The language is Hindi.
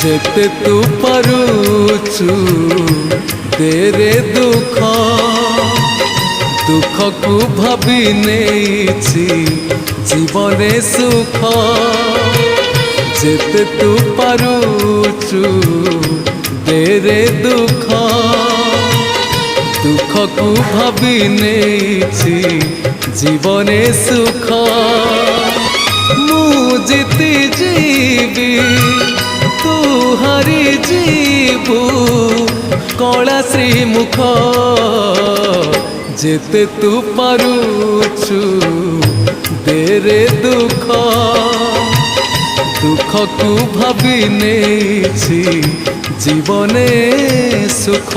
जेते तू पारुचु तेरे दुख दुख को भाभी नेछि जीवने सुख जेते तू पारुचु तेरे दुख दुख को भाभी नेछि जीवने सुख मु जीती जीवी तू हारी जीवु कला श्रीमुख जेते तू पारुचु तेरे दुख दुख को भाभी नेछि जीवने सुख।